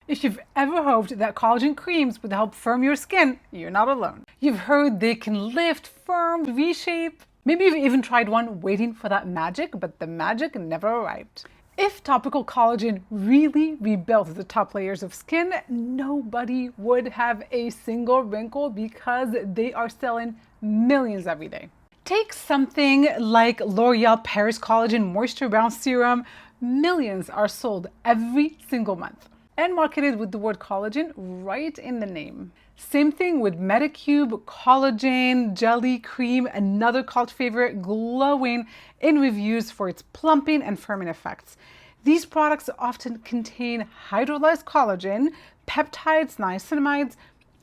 If you've ever hoped that collagen creams would help firm your skin, you're not alone. You've heard they can lift, firm, reshape. Maybe you've even tried one waiting for that magic, but the magic never arrived. If topical collagen really rebuilt the top layers of skin, nobody would have a single wrinkle because they are selling millions every day. Take something like L'Oreal Paris Collagen Moisture Bound Serum. Millions are sold every single month and marketed with the word collagen right in the name. Same thing with Medicube Collagen Jelly Cream, another cult favorite, glowing in reviews for its plumping and firming effects. These products often contain hydrolyzed collagen, peptides, niacinamides,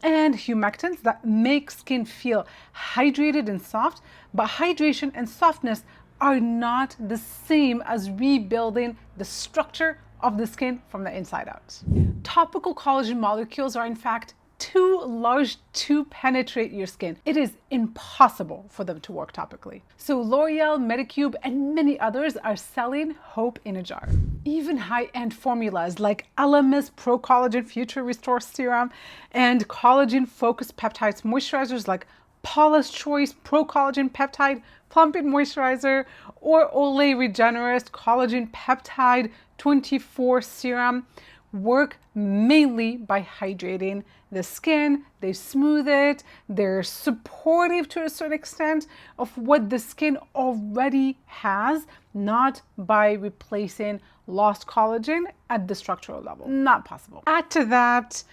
and humectants that make skin feel hydrated and soft, but hydration and softness are not the same as rebuilding the structure of the skin from the inside out. Topical collagen molecules are in fact too large to penetrate your skin. It is impossible for them to work topically. So L'Oreal, Medicube, and many others are selling hope in a jar. Even high-end formulas like Elemis Pro Collagen Future Restore Serum and collagen focused peptides moisturizers like Paula's Choice Pro Collagen Peptide Plumping Moisturizer or Olay Regenerist Collagen Peptide 24 Serum work mainly by hydrating the skin. They smooth it. They're supportive to a certain extent of what the skin already has, not by replacing lost collagen at the structural level. Not possible. Add to that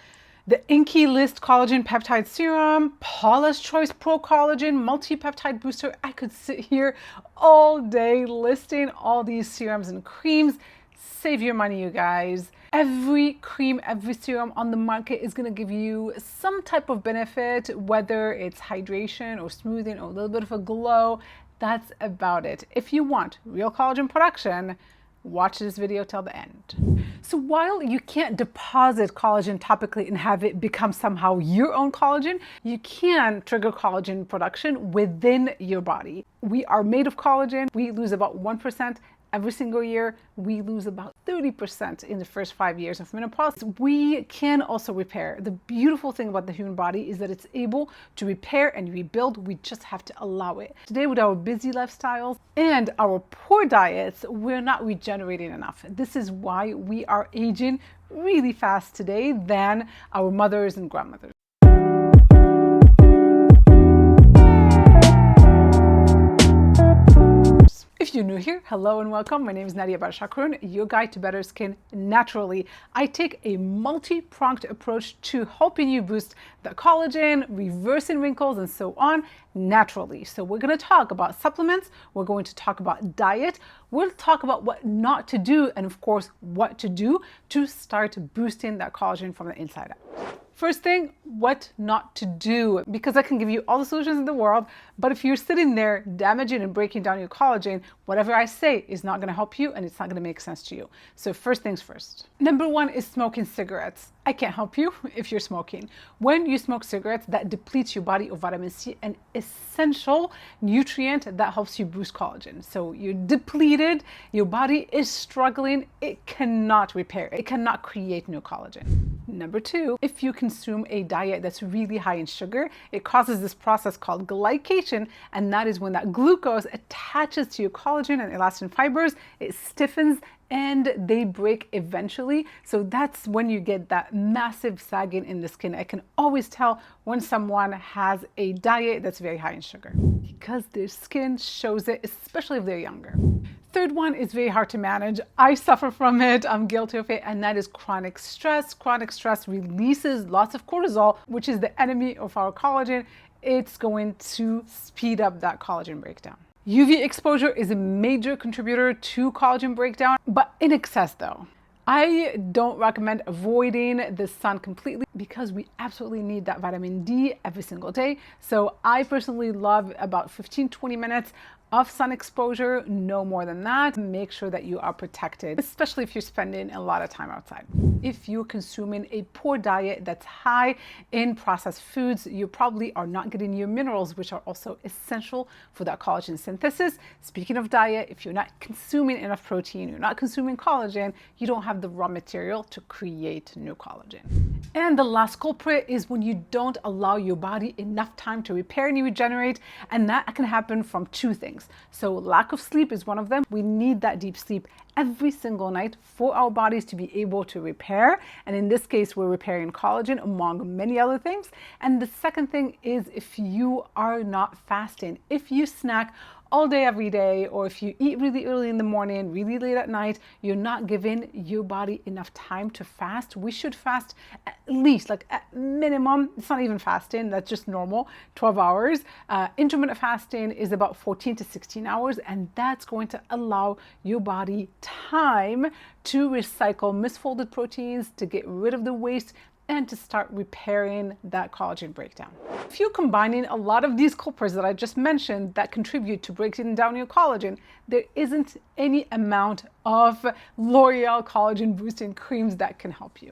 the Inky List Collagen Peptide Serum, Paula's Choice Pro Collagen Multi-Peptide Booster. I could sit here all day listing all these serums and creams. Save your money, you guys. Every cream, every serum on the market is going to give you some type of benefit, whether it's hydration or smoothing or a little bit of a glow. That's about it. If you want real collagen production, watch this video till the end. So while you can't deposit collagen topically and have it become somehow your own collagen, you can trigger collagen production within your body. We are made of collagen. We lose about 1% every single year. We lose about 30% in the first 5 years of menopause. We can also repair. The beautiful thing about the human body is that it's able to repair and rebuild. We just have to allow it. Today, with our busy lifestyles and our poor diets, we're not regenerating enough. This is why we are aging really fast today than our mothers and grandmothers. If you're new here, hello and welcome. My name is Nadia Barshakroun, your guide to better skin naturally. I take a multi-pronged approach to helping you boost the collagen, reversing wrinkles, and so on naturally. So we're going to talk about supplements. We're going to talk about diet. We'll talk about what not to do and of course what to do to start boosting that collagen from the inside out. First thing, what not to do, because I can give you all the solutions in the world, but if you're sitting there damaging and breaking down your collagen, whatever I say is not going to help you and it's not going to make sense to you. So first things first. Number one is smoking cigarettes. I can't help you if you're smoking. When you smoke cigarettes, that depletes your body of vitamin C, an essential nutrient that helps you boost collagen. So you're depleted, your body is struggling, it cannot repair, it cannot create new collagen. Number two, if you consume a diet that's really high in sugar, it causes this process called glycation, and that is when that glucose attaches to your collagen and elastin fibers, it stiffens and they break eventually. So that's when you get that massive sagging in the skin. I can always tell when someone has a diet that's very high in sugar because their skin shows it, especially if they're younger. Third one is very hard to manage. I suffer from it, I'm guilty of it, and that is chronic stress. Chronic stress releases lots of cortisol, which is the enemy of our collagen. It's going to speed up that collagen breakdown. UV exposure is a major contributor to collagen breakdown, but in excess though. I don't recommend avoiding the sun completely because we absolutely need that vitamin D every single day. So I personally love about 15-20 minutes of sun exposure, no more than that. Make sure that you are protected, especially if you're spending a lot of time outside. If you're consuming a poor diet that's high in processed foods, you probably are not getting your minerals, which are also essential for that collagen synthesis. Speaking of diet, if you're not consuming enough protein, you're not consuming collagen, you don't have the raw material to create new collagen. And the last culprit is when you don't allow your body enough time to repair and regenerate, and that can happen from two things. So lack of sleep is one of them. We need that deep sleep every single night for our bodies to be able to repair. And in this case, we're repairing collagen among many other things. And the second thing is if you are not fasting, if you snack all day, every day, or if you eat really early in the morning, really late at night, you're not giving your body enough time to fast. We should fast at least, like at minimum, it's not even fasting, that's just normal, 12 hours. Intermittent fasting is about 14 to 16 hours, and that's going to allow your body time to recycle misfolded proteins, to get rid of the waste, and to start repairing that collagen breakdown. If you're combining a lot of these culprits that I just mentioned that contribute to breaking down your collagen, there isn't any amount of L'Oreal collagen boosting creams that can help you.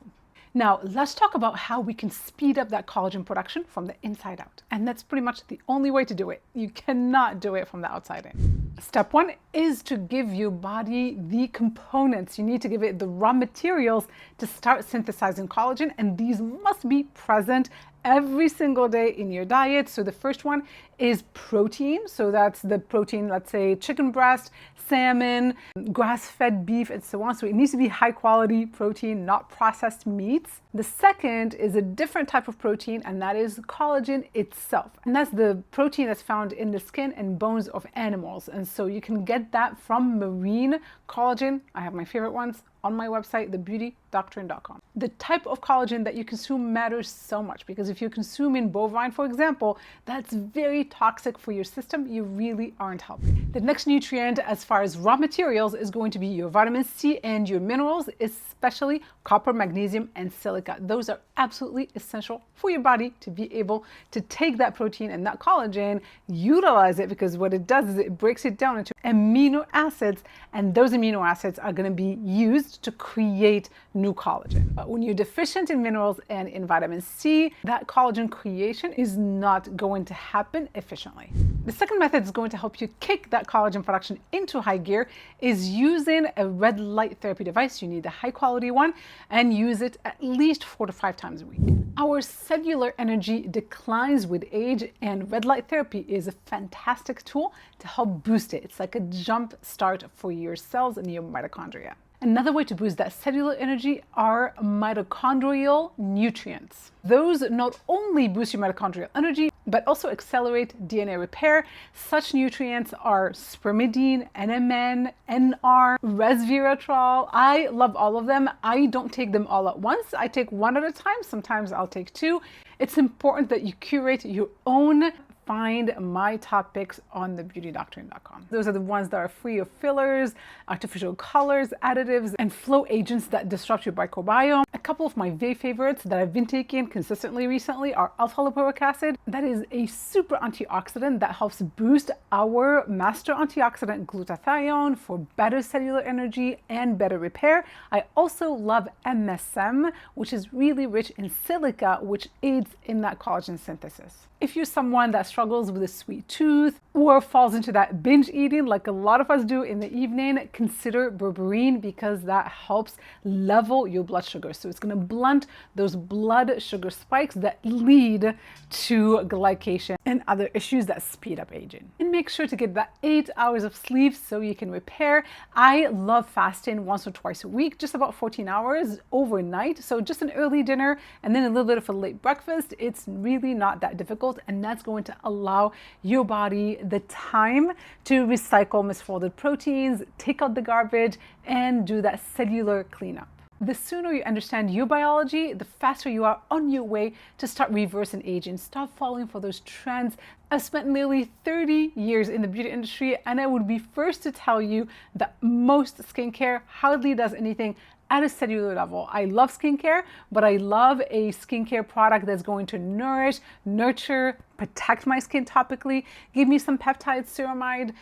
Now, let's talk about how we can speed up that collagen production from the inside out. And that's pretty much the only way to do it. You cannot do it from the outside in. Step one is to give your body the components. You need to give it the raw materials to start synthesizing collagen, and these must be present every single day in your diet. So the first one is protein. So that's the protein, let's say chicken breast, salmon, grass-fed beef, and so on. So it needs to be high quality protein, not processed meats. The second is a different type of protein, and that is collagen itself. And that's the protein that's found in the skin and bones of animals. And so you can get that from marine collagen. I have my favorite ones on my website, thebeautydoctrine.com. The type of collagen that you consume matters so much, because if you're consuming bovine, for example, that's very toxic for your system. You really aren't helping. The next nutrient as far as raw materials is going to be your vitamin C and your minerals, especially copper, magnesium, and silica. Those are absolutely essential for your body to be able to take that protein and that collagen, utilize it, because what it does is it breaks it down into amino acids, and those amino acids are going to be used to create new collagen. But when you're deficient in minerals and in vitamin C, that collagen creation is not going to happen efficiently. The second method is going to help you kick that collagen production into high gear is using a red light therapy device. You need a high quality one, and use it at least 4 to 5 times a week. Our cellular energy declines with age, and red light therapy is a fantastic tool to help boost it. It's like a jump start for your cells and your mitochondria. Another way to boost that cellular energy are mitochondrial nutrients. Those not only boost your mitochondrial energy, but also accelerate DNA repair. Such nutrients are spermidine, NMN, NR, resveratrol. I love all of them. I don't take them all at once. I take one at a time. Sometimes I'll take 2. It's important that you curate your own. Find my top picks on thebeautydoctrine.com. Those are the ones that are free of fillers, artificial colors, additives, and flow agents that disrupt your microbiome. A couple of my favorites that I've been taking consistently recently are alpha-lipoic acid. That is a super antioxidant that helps boost our master antioxidant glutathione for better cellular energy and better repair. I also love MSM, which is really rich in silica, which aids in that collagen synthesis. If you're someone that struggles with a sweet tooth or falls into that binge eating like a lot of us do in the evening, consider berberine, because that helps level your blood sugar. So it's going to blunt those blood sugar spikes that lead to glycation and other issues that speed up aging. And make sure to get that 8 hours of sleep so you can repair. I love fasting once or twice a week, just about 14 hours overnight. So just an early dinner and then a little bit of a late breakfast. It's really not that difficult, and that's going to allow your body the time to recycle misfolded proteins, take out the garbage, and do that cellular cleanup. The sooner you understand your biology, the faster you are on your way to start reversing aging. Stop falling for those trends. I've spent nearly 30 years in the beauty industry, and I would be first to tell you that most skincare hardly does anything at a cellular level. I love skincare, but I love a skincare product that's going to nourish, nurture, protect my skin topically, give me some peptide, ceramide,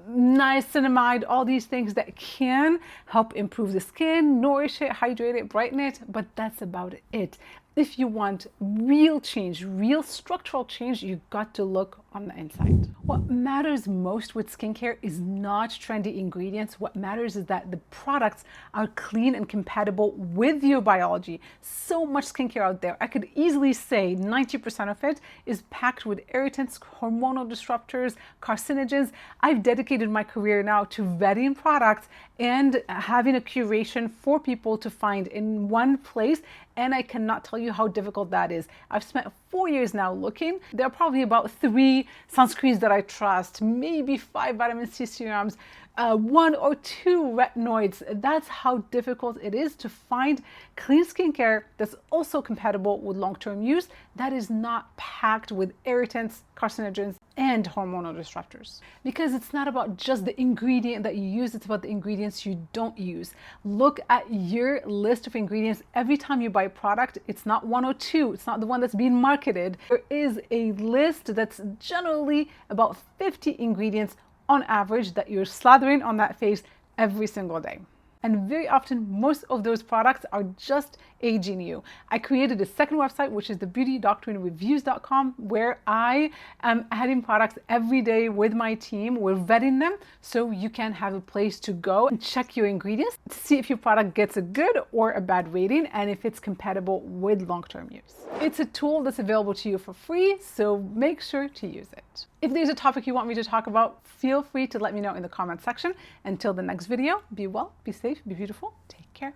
niacinamide, all these things that can help improve the skin, nourish it, hydrate it, brighten it, but that's about it. If you want real change, real structural change, you've got to look on the inside. What matters most with skincare is not trendy ingredients. What matters is that the products are clean and compatible with your biology. So much skincare out there. I could easily say 90% of it is packed with irritants, hormonal disruptors, carcinogens. I've dedicated my career now to vetting products and having a curation for people to find in one place, and I cannot tell you how difficult that is. I've spent 4 years now looking. There are probably about 3 sunscreens that I trust, maybe 5 vitamin C serums, 1 or 2 retinoids. That's how difficult it is to find clean skincare that's also compatible with long-term use, that is not packed with irritants, carcinogens, and hormonal disruptors. Because it's not about just the ingredient that you use, it's about the ingredients you don't use. Look at your list of ingredients every time you buy a product. It's not 1 or 2, it's not the one that's being marketed. There is a list that's generally about 50 ingredients on average that you're slathering on that face every single day. And very often, most of those products are just aging you. I created a second website, which is the beautydoctorinreviews.com, where I am adding products every day with my team. We're vetting them so you can have a place to go and check your ingredients to see if your product gets a good or a bad rating and if it's compatible with long-term use. It's a tool that's available to you for free, so make sure to use it. If there's a topic you want me to talk about, feel free to let me know in the comment section. Until the next video, be well, be safe, be beautiful, take care.